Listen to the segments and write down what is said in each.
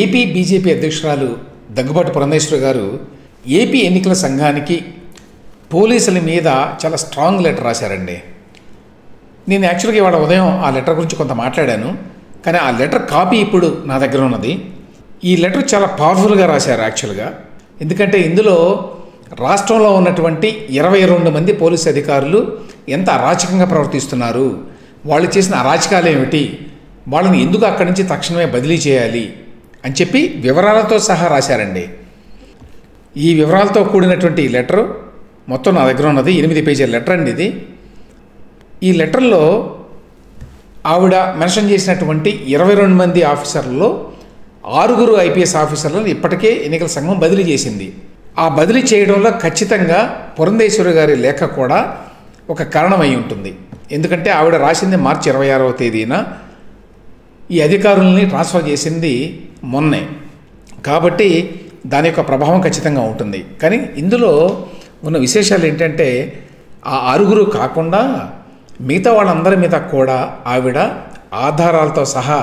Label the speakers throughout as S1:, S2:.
S1: AP BJP అధ్యక్షురాలు దగ్గుబాటి పురంధేశ్వరి గారు AP ఎన్నికల సంఘానికి పోలీసుల మీద చాలా స్ట్రాంగ్ లెటర్ రాశారండి. నేను యాక్చువల్గా ఇవాళ ఉదయం ఆ లెటర్ గురించి కొంత మాట్లాడాను, కానీ ఆ లెటర్ కాపీ ఇప్పుడు నా దగ్గర ఉన్నది. ఈ లెటర్ చాలా పవర్ఫుల్గా రాశారు యాక్చువల్గా. ఎందుకంటే ఇందులో రాష్ట్రంలో ఉన్నటువంటి 22 మంది పోలీసు అధికారులు ఎంత అరాచకంగా ప్రవర్తిస్తున్నారు, వాళ్ళు చేసిన అరాచకాలు ఏమిటి, వాళ్ళని ఎందుకు అక్కడి నుంచి తక్షణమే బదిలీ చేయాలి అని చెప్పి వివరాలతో సహా రాశారండి. ఈ వివరాలతో కూడినటువంటి లెటర్ మొత్తం నా దగ్గర ఉన్నది. 8 పేజీల లెటర్ అండి ఇది. ఈ లెటర్లో ఆవిడ మెన్షన్ చేసినటువంటి 22 మంది ఆఫీసర్లలో 6 ఐపీఎస్ ఆఫీసర్లను ఇప్పటికే ఎన్నికల సంఘం బదిలీ చేసింది. ఆ బదిలీ చేయడంలో ఖచ్చితంగా పురంధేశ్వరి గారి లేఖ కూడా ఒక కారణమై ఉంటుంది. ఎందుకంటే ఆవిడ రాసింది మార్చి 26వ తేదీన, ఈ అధికారుల్ని ట్రాన్స్ఫర్ చేసింది మొన్నే, కాబట్టి దాని యొక్క ప్రభావం ఖచ్చితంగా ఉంటుంది. కానీ ఇందులో ఉన్న విశేషాలు ఏంటంటే ఆ 6 కాకుండా మిగతా వాళ్ళందరి మీద కూడా ఆవిడ ఆధారాలతో సహా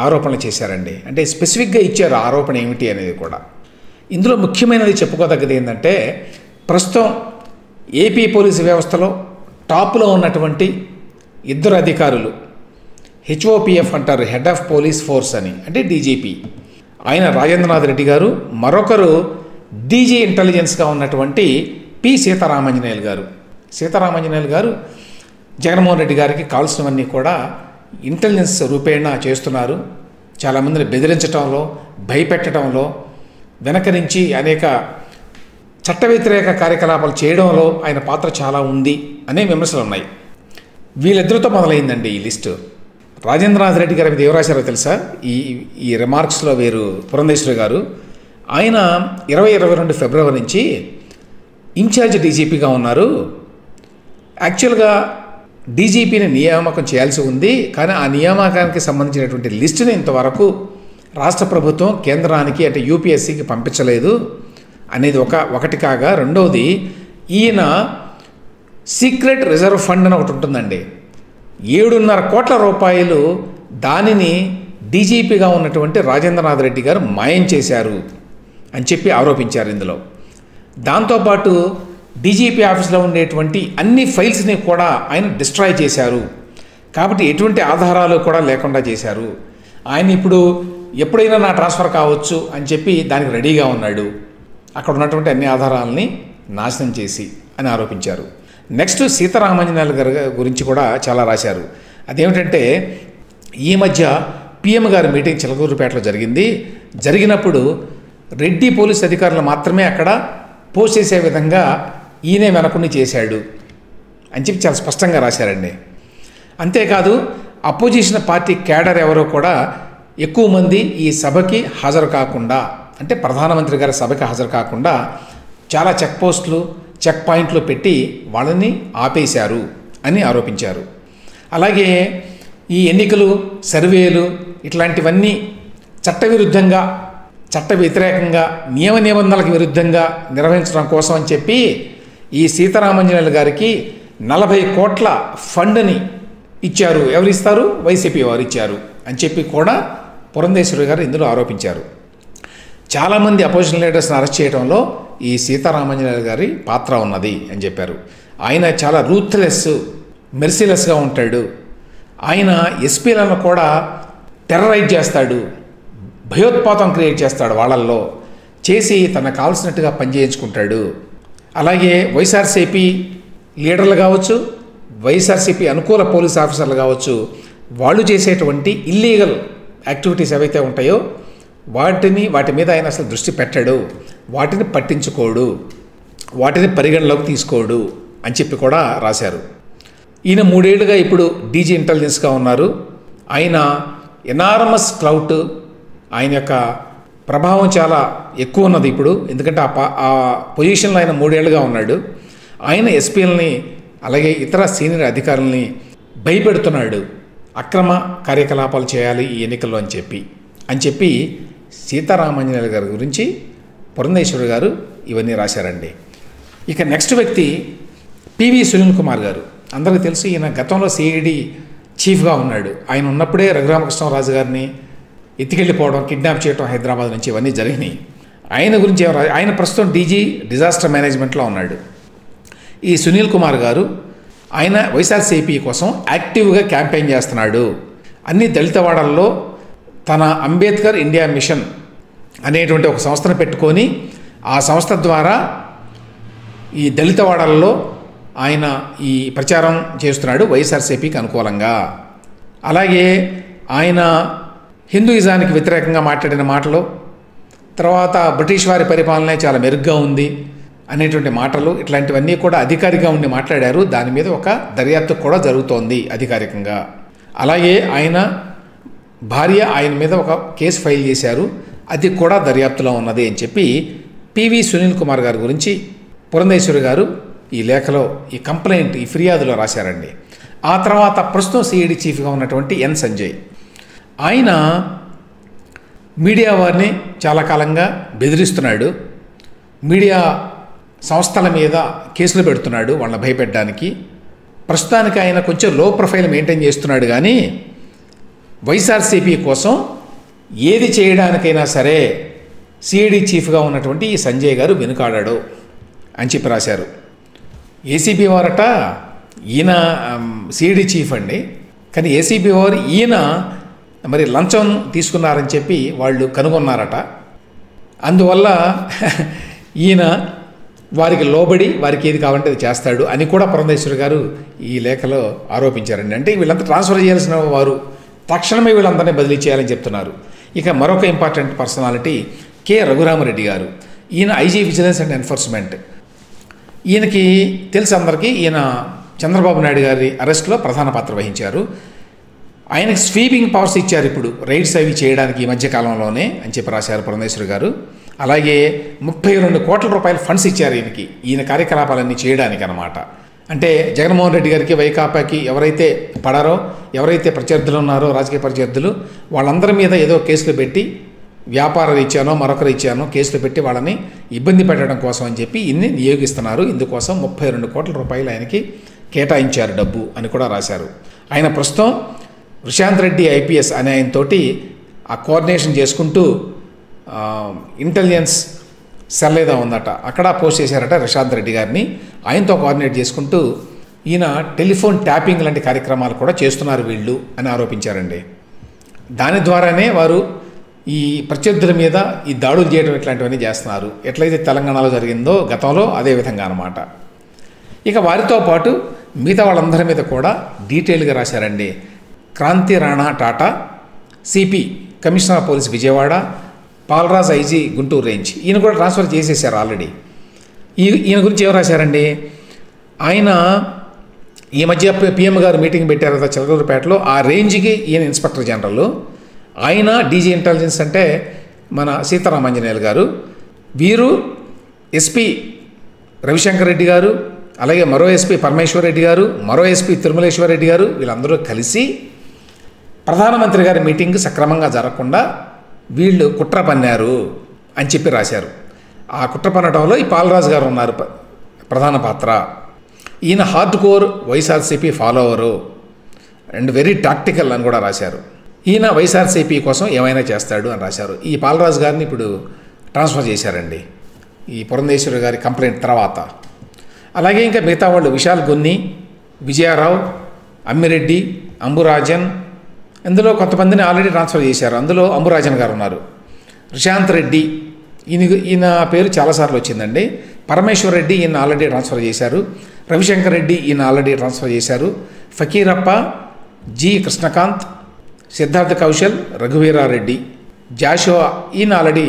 S1: ఆరోపణలు చేశారండి. అంటే స్పెసిఫిక్గా ఇచ్చారు ఆరోపణ ఏమిటి అనేది కూడా. ఇందులో ముఖ్యమైనది చెప్పుకోదగ్గది ఏంటంటే, ప్రస్తుతం ఏపీ పోలీసు వ్యవస్థలో టాప్లో ఉన్నటువంటి 2 అధికారులు, హెచ్ఓపిఎఫ్ అంటారు, హెడ్ ఆఫ్ పోలీస్ ఫోర్స్ అని, అంటే డీజీపీ, ఆయన రాజేంద్రనాథ్ రెడ్డి గారు. మరొకరు డీజీ ఇంటెలిజెన్స్గా ఉన్నటువంటి పి సీతారామాంజనేయులు గారు. సీతారామాంజనేయులు గారు జగన్మోహన్ రెడ్డి గారికి కావాల్సినవన్నీ కూడా ఇంటెలిజెన్స్ రూపేణా చేస్తున్నారు. చాలామందిని బెదిరించడంలో, భయపెట్టడంలో, వెనక నుంచి అనేక చట్ట వ్యతిరేక కార్యకలాపాలు చేయడంలో ఆయన పాత్ర చాలా ఉంది అనే విమర్శలు ఉన్నాయి. వీళ్ళిద్దరితో మొదలైందండి ఈ లిస్టు. రాజేంద్రనాథ్ రెడ్డి గారి మీద ఏం రాశారో తెలుసా? ఈ రిమార్క్స్లో వీరు పురంధేశ్వరి గారు, ఆయన 22 ఫిబ్రవరి నుంచి ఇన్ఛార్జ్ డీజీపీగా ఉన్నారు. యాక్చువల్గా డీజీపీని నియామకం చేయాల్సి ఉంది, కానీ ఆ నియామకానికి సంబంధించినటువంటి లిస్టుని ఇంతవరకు రాష్ట్ర ప్రభుత్వం కేంద్రానికి, అంటే యూపీఎస్సీకి పంపించలేదు అనేది ఒకటి కాగా, రెండవది ఈయన సీక్రెట్ రిజర్వ్ ఫండ్ అని ఒకటి ఉంటుందండి, 7.5 కోట్ల రూపాయలు దానిని డీజీపీగా ఉన్నటువంటి రాజేంద్రనాథ్ రెడ్డి గారు మాయం చేశారు అని చెప్పి ఆరోపించారు ఇందులో. దాంతోపాటు డీజీపీ ఆఫీస్లో ఉండేటువంటి అన్ని ఫైల్స్ని కూడా ఆయన డిస్ట్రాయ్ చేశారు. కాబట్టి ఎటువంటి ఆధారాలు కూడా లేకుండా చేశారు. ఆయన ఇప్పుడు ఎప్పుడైనా నా ట్రాన్స్ఫర్ కావచ్చు అని చెప్పి దానికి రెడీగా ఉన్నాడు, అక్కడ ఉన్నటువంటి అన్ని ఆధారాలని నాశనం చేసి అని ఆరోపించారు. నెక్స్ట్ సీతారామాంజనేయులు గారి గురించి కూడా చాలా రాశారు. అదేమిటంటే, ఈ మధ్య పిఎం గారి మీటింగ్ చిలకూరుపేటలో జరిగినప్పుడు రెడ్డి పోలీస్ అధికారులు మాత్రమే అక్కడ పోస్ట్ చేసే విధంగా ఈయనే వెనకుని చేశాడు అని చెప్పి చాలా స్పష్టంగా రాశారండి. అంతేకాదు అపోజిషన్ పార్టీ క్యాడర్ ఎవరో కూడా ఎక్కువ మంది ఈ సభకి హాజరు కాకుండా, అంటే ప్రధానమంత్రి గారి సభకి హాజరు కాకుండా చాలా చెక్ పోస్టులు, చెక్ పాయింట్లు పెట్టి వాళ్ళని ఆపేశారు అని ఆరోపించారు. అలాగే ఈ ఎన్నికలు, సర్వేలు ఇట్లాంటివన్నీ చట్టవిరుద్ధంగా, చట్ట వ్యతిరేకంగా, నియమ నిబంధనలకు విరుద్ధంగా నిర్వహించడం కోసం అని చెప్పి ఈ సీతారామాంజనేయులు గారికి 40 కోట్ల ఫండ్ని ఇచ్చారు. ఎవరు ఇస్తారు? వైసీపీ వారు ఇచ్చారు అని చెప్పి కూడా పురంధేశ్వరి గారు ఇందులో ఆరోపించారు. చాలామంది అపోజిషన్ లీడర్స్ని అరెస్ట్ చేయడంలో ఈ సీతారామాంజనేయులు గారి పాత్ర ఉన్నది అని చెప్పారు. ఆయన చాలా రూత్లెస్, మెర్సిలెస్గా ఉంటాడు. ఆయన ఎస్పీలను కూడా టెర్రరైజ్ చేస్తాడు, భయోత్పాతం క్రియేట్ చేస్తాడు, వాళ్ళల్లో చేసి తనకు కావాల్సినట్టుగా పనిచేయించుకుంటాడు. అలాగే వైఎస్ఆర్సీపీ లీడర్లు కావచ్చు, వైఎస్ఆర్సీపీ అనుకూల పోలీస్ ఆఫీసర్లు కావచ్చు, వాళ్ళు చేసేటువంటి ఇల్లీగల్ యాక్టివిటీస్ ఏవైతే ఉంటాయో వాటి మీద ఆయన అసలు దృష్టి పెట్టాడు, వాటిని పట్టించుకోడు, వాటిని పరిగణలోకి తీసుకోడు అని చెప్పి కూడా రాశారు. ఈయన 3 ఏళ్లుగా ఇప్పుడు డీజీ ఇంటెలిజెన్స్గా ఉన్నారు. ఆయన ఎనార్మస్ క్లౌట్, ఆయన యొక్క ప్రభావం చాలా ఎక్కువ ఉన్నది ఇప్పుడు. ఎందుకంటే ఆ పొజిషన్లో ఆయన 3 ఏళ్లుగా ఉన్నాడు. ఆయన ఎస్పీలని అలాగే ఇతర సీనియర్ అధికారులని భయపెడుతున్నాడు, అక్రమ కార్యకలాపాలు చేయాలి ఈ ఎన్నికల్లో అని చెప్పి సీతారామాంజనేయులు గారి గురించి పురంధేశ్వరి గారు ఇవన్నీ రాశారండి. ఇక నెక్స్ట్ వ్యక్తి పివి సునీల్ కుమార్ గారు. అందరికీ తెలుసు, ఈయన గతంలో సిఐడి చీఫ్గా ఉన్నాడు. ఆయన ఉన్నప్పుడే రఘురామకృష్ణరాజు గారిని ఎత్తికెళ్ళిపోవడం, కిడ్నాప్ చేయడం హైదరాబాద్ నుంచి ఇవన్నీ జరిగినాయి. ఆయన గురించి ఆయన ప్రస్తుతం డీజీ డిజాస్టర్ మేనేజ్మెంట్లో ఉన్నాడు. ఈ సునీల్ కుమార్ గారు ఆయన వైఎస్ఆర్సీపీ కోసం యాక్టివ్గా క్యాంపెయిన్ చేస్తున్నాడు. అన్ని దళితవాడల్లో తన అంబేద్కర్ ఇండియా మిషన్ అనేటువంటి ఒక సంస్థను పెట్టుకొని ఆ సంస్థ ద్వారా ఈ దళితవాడల్లో ఆయన ఈ ప్రచారం చేస్తున్నాడు వైఎస్ఆర్సీపీకి అనుకూలంగా. అలాగే ఆయన హిందూయిజానికి వ్యతిరేకంగా మాట్లాడిన మాటలు, తర్వాత బ్రిటిష్ వారి పరిపాలనే చాలా మెరుగ్గా ఉంది అనేటువంటి మాటలు, ఇట్లాంటివన్నీ కూడా అధికారికంగా ఉండి మాట్లాడారు. దాని మీద ఒక దర్యాప్తు కూడా జరుగుతోంది అధికారికంగా. అలాగే ఆయన భార్య ఆయన మీద ఒక కేసు ఫైల్ చేశారు, అది కూడా దర్యాప్తులో ఉన్నది అని చెప్పి పివి సునీల్ కుమార్ గారి గురించి పురంధేశ్వరి గారు ఈ లేఖలో, ఈ కంప్లైంట్, ఈ ఫిర్యాదులో రాశారండి. ఆ తర్వాత ప్రస్తుతం సిఐడి చీఫ్గా ఉన్నటువంటి ఎన్ సంజయ్, ఆయన మీడియా వారిని చాలా కాలంగా బెదిరిస్తున్నాడు. మీడియా సంస్థల మీద కేసులు పెడుతున్నాడు వాళ్ళని భయపెట్టడానికి. ప్రస్తుతానికి ఆయన కొంచెం లో ప్రొఫైల్ మెయింటైన్ చేస్తున్నాడు, కానీ వైఎస్ఆర్సీపీ కోసం ఏది చేయడానికైనా సరే సిఐడి చీఫ్గా ఉన్నటువంటి ఈ సంజయ్ గారు వెనుకాడాడు అని చెప్పి రాశారు. ఏసీబీ వారట ఈయన సిఐడి చీఫ్ అండి, కానీ ఏసీబీ వారు ఈయన మరి లంచం తీసుకున్నారని చెప్పి వాళ్ళు కనుగొన్నారట. అందువల్ల ఈయన వారికి లోబడి వారికి ఏది కావాలంటే అది చేస్తాడు అని కూడా పురంధేశ్వరి గారు ఈ లేఖలో ఆరోపించారండి. అంటే వీళ్ళంతా ట్రాన్స్ఫర్ చేయాల్సిన వారు, తక్షణమే వీళ్ళందరినీ బదిలీ చేయాలని చెప్తున్నారు. ఇక మరొక ఇంపార్టెంట్ పర్సనాలిటీ కె రఘురామరెడ్డి గారు. ఈయన ఐజీ విజిలెన్స్ అండ్ ఎన్ఫోర్స్మెంట్. ఈయనకి తెలుసు అందరికీ, ఈయన చంద్రబాబు నాయుడు గారి అరెస్ట్లో ప్రధాన పాత్ర వహించారు. ఆయనకి స్వీపింగ్ పవర్స్ ఇచ్చారు ఇప్పుడు రైడ్స్ అవి చేయడానికి ఈ మధ్యకాలంలోనే అని చెప్పి రాశారు పురంధేశ్వరి గారు. అలాగే 32 కోట్ల రూపాయల ఫండ్స్ ఇచ్చారు ఈయనకి, ఈయన కార్యకలాపాలన్నీ చేయడానికి అన్నమాట. అంటే జగన్మోహన్ రెడ్డి గారికి, వైకాపాకి ఎవరైతే పడారో, ఎవరైతే ప్రత్యర్థులు ఉన్నారో, రాజకీయ ప్రత్యర్థులు, వాళ్ళందరి మీద ఏదో కేసులు పెట్టి, వ్యాపార రీత్యానో మరొక రీత్యానో కేసులు పెట్టి వాళ్ళని ఇబ్బంది పెట్టడం కోసం అని చెప్పి ఇన్ని నియోగిస్తున్నారు. ఇందుకోసం 32 కోట్ల రూపాయలు ఆయనకి కేటాయించారు డబ్బు అని కూడా రాశారు. ఆయన ప్రస్తుతం ప్రశాంత్ రెడ్డి ఐపీఎస్ అనే ఆయనతోటి ఆ కోఆర్డినేషన్ చేసుకుంటూ ఇంటెలిజెన్స్ సెల్ ఏదో ఉందట, అక్కడ పోస్ట్ చేశారట ప్రశాంత్ రెడ్డి గారిని. ఆయనతో కోఆర్డినేట్ చేసుకుంటూ ఈయన టెలిఫోన్ ట్యాపింగ్ లాంటి కార్యక్రమాలు కూడా చేస్తున్నారు వీళ్ళు అని ఆరోపించారండి. దాని ద్వారానే వారు ఈ ప్రత్యర్థుల మీద ఈ దాడులు చేయడం ఇట్లాంటివన్నీ చేస్తున్నారు. ఎట్లయితే తెలంగాణలో జరిగిందో గతంలో అదే విధంగా అన్నమాట. ఇక వారితో పాటు మిగతా వాళ్ళందరి మీద కూడా డీటెయిల్గా రాశారండి. Kranthi Rana Tata, CP commissioner of police Vijayawada, Palraj IG Guntur range, ఈయన కూడా ట్రాన్స్ఫర్ చేసేసారు ఆల్రెడీ. ఈయన గురించి ఏం రాశారండి, ఆయన ఈ మధ్య పిఎం గారు మీటింగ్ పెట్టారు కదా చిలకలూరుపేటలో, ఆ రేంజ్కి ఈయన ఇన్స్పెక్టర్ జనరల్, ఆయన డీజీ ఇంటెలిజెన్స్ అంటే మన సీతారామాంజనేయులు గారు, వీరు ఎస్పీ రవిశంకర్ రెడ్డి గారు, అలాగే మరో ఎస్పీ పరమేశ్వర్ రెడ్డి గారు, మరో ఎస్పీ తిరుమలేశ్వర్ రెడ్డి గారు, వీళ్ళందరూ కలిసి ప్రధానమంత్రి గారి మీటింగ్ సక్రమంగా జరగకుండా వీళ్ళు కుట్ర పన్నారు అని చెప్పి రాశారు. ఆ కుట్ర పన్నడంలో ఈ పాలరాజు గారు ఉన్నారు ప్రధాన పాత్ర. ఈయన hard core YSRCP follower and very tactical అని కూడా రాశారు. ఈయన వైఎస్ఆర్సీపీ కోసం ఏమైనా చేస్తాడు అని రాశారు. ఈ పాలరాజు గారిని ఇప్పుడు ట్రాన్స్ఫర్ చేశారండి ఈ పురంధేశ్వరి గారి కంప్లైంట్ తర్వాత. అలాగే ఇంకా మిగతా వాళ్ళు విశాల్ గున్ని, విజయారావు, అమ్మిరెడ్డి, అంబురాజన్, ఇందులో కొంతమందిని ఆల్రెడీ ట్రాన్స్ఫర్ చేశారు. అందులో అంబురాజన్ గారు ఉన్నారు. ప్రశాంత్ రెడ్డి ఈయన పేరు చాలాసార్లు వచ్చిందండి. పరమేశ్వర్ రెడ్డి ఈయన ఆల్రెడీ ట్రాన్స్ఫర్ చేశారు. రవిశంకర్ రెడ్డి ఈయన ఆల్రెడీ ట్రాన్స్ఫర్ చేశారు. ఫకీరప్ప, జి కృష్ణకాంత్, సిద్ధార్థ కౌశల్, రఘువీరారెడ్డి, జాషువా ఈయన ఆల్రెడీ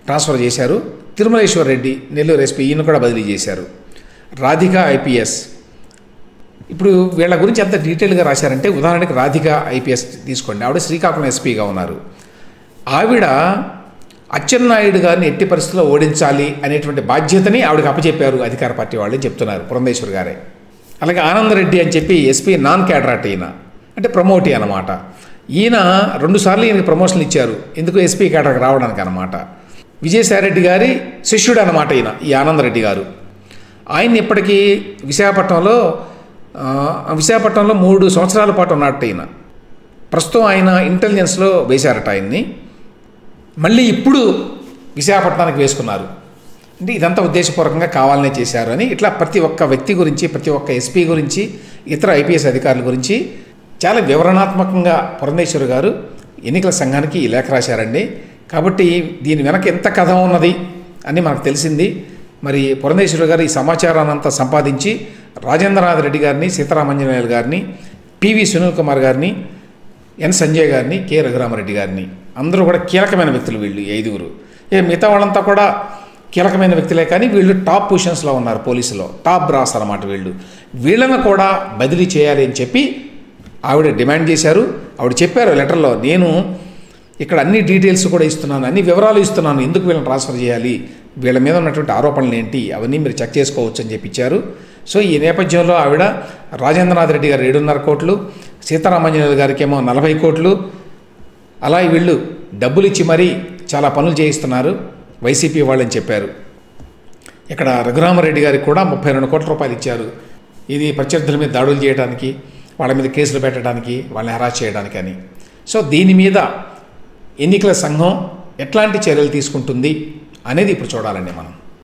S1: ట్రాన్స్ఫర్ చేశారు. తిరుమలేశ్వర్ రెడ్డి నెల్లూరు ఎస్పీ ఈయన కూడా బదిలీ చేశారు. రాధిక ఐపీఎస్, ఇప్పుడు వీళ్ళ గురించి ఎంత డీటెయిల్గా రాశారంటే, ఉదాహరణకి రాధిక ఐపీఎస్ తీసుకోండి, ఆవిడ శ్రీకాకుళం ఎస్పీగా ఉన్నారు. ఆవిడ అచ్చెన్నాయుడు గారిని ఎట్టి పరిస్థితుల్లో ఓడించాలి అనేటువంటి బాధ్యతని ఆవిడకి అప్పచెప్పారు అధికార పార్టీ వాళ్ళు చెప్తున్నారు పురంధేశ్వర్ గారే. అలాగే ఆనందరెడ్డి అని చెప్పి ఎస్పీ నాన్ క్యాడరాట్, ఈయన అంటే ప్రమోటీ అన్నమాట. ఈయన 2 సార్లు ఈయనకి ప్రమోషన్లు ఇచ్చారు, ఎందుకు ఎస్పీ క్యాడర్కి రావడానికి అన్నమాట. విజయసాయిరెడ్డి గారి శిష్యుడు అన్నమాట ఈయన, ఈ ఆనందరెడ్డి గారు. ఆయన్ని ఇప్పటికీ విశాఖపట్నంలో 3 సంవత్సరాల పాటు ఉన్నట్టు ఈయన. ప్రస్తుతం ఆయన ఇంటెలిజెన్స్లో వేశారట ఆయన్ని, మళ్ళీ ఇప్పుడు విశాఖపట్నానికి వేసుకున్నారు. అంటే ఇదంతా ఉద్దేశపూర్వకంగా కావాలనే చేశారు అని ఇట్లా ప్రతి ఒక్క వ్యక్తి గురించి, ప్రతి ఒక్క ఎస్పీ గురించి, ఇతర ఐపీఎస్ అధికారుల గురించి చాలా వివరణాత్మకంగా పురంధేశ్వరి గారు ఎన్నికల సంఘానికి లేఖ రాశారండి. కాబట్టి దీని వెనక ఎంత కథ ఉన్నది అని మనకు తెలిసింది. మరి పురంధేశ్వరి గారు ఈ సమాచారాన్ని అంతా సంపాదించి రాజేంద్రనాథ్ రెడ్డి గారిని, సీతారామాంజనేయులు గారిని, పివి సునీల్ కుమార్ గారిని, ఎన్ సంజయ్ గారిని, కె రఘురామరెడ్డి గారిని, అందరూ కూడా కీలకమైన వ్యక్తులు వీళ్ళు 5. మిగతా వాళ్ళంతా కూడా కీలకమైన వ్యక్తులే, కానీ వీళ్ళు టాప్ పొజిషన్స్లో ఉన్నారు పోలీసులో, టాప్ బ్రాస్ అన్నమాట వీళ్ళు. వీళ్ళను కూడా బదిలీ చేయాలి అని చెప్పి ఆవిడ డిమాండ్ చేశారు. ఆవిడ చెప్పారు లెటర్లో, నేను ఇక్కడ అన్ని డీటెయిల్స్ కూడా ఇస్తున్నాను, అన్ని వివరాలు ఇస్తున్నాను, ఎందుకు వీళ్ళని ట్రాన్స్ఫర్ చేయాలి, వీళ్ళ మీద ఉన్నటువంటి ఆరోపణలు ఏంటి, అవన్నీ మీరు చెక్ చేసుకోవచ్చు అని చెప్పి ఇచ్చారు. సో ఈ నేపథ్యంలో ఆవిడ రాజేంద్రనాథ్ రెడ్డి గారు 7.5 కోట్లు, సీతారామాంజనేయులు గారికి ఏమో 40 కోట్లు, అలా వీళ్ళు డబ్బులు ఇచ్చి మరీ చాలా పనులు చేయిస్తున్నారు వైసీపీ వాళ్ళని చెప్పారు. ఇక్కడ రఘురామరెడ్డి గారికి కూడా 32 కోట్ల రూపాయలు ఇచ్చారు. ఇది ప్రత్యర్థుల మీద దాడులు చేయడానికి, వాళ్ళ మీద కేసులు పెట్టడానికి, వాళ్ళని హెరాస్ చేయడానికి అని. సో దీని మీద ఎన్నికల సంఘం ఎట్లాంటి చర్యలు తీసుకుంటుంది అనేది ఇప్పుడు చూడాలండి మనం.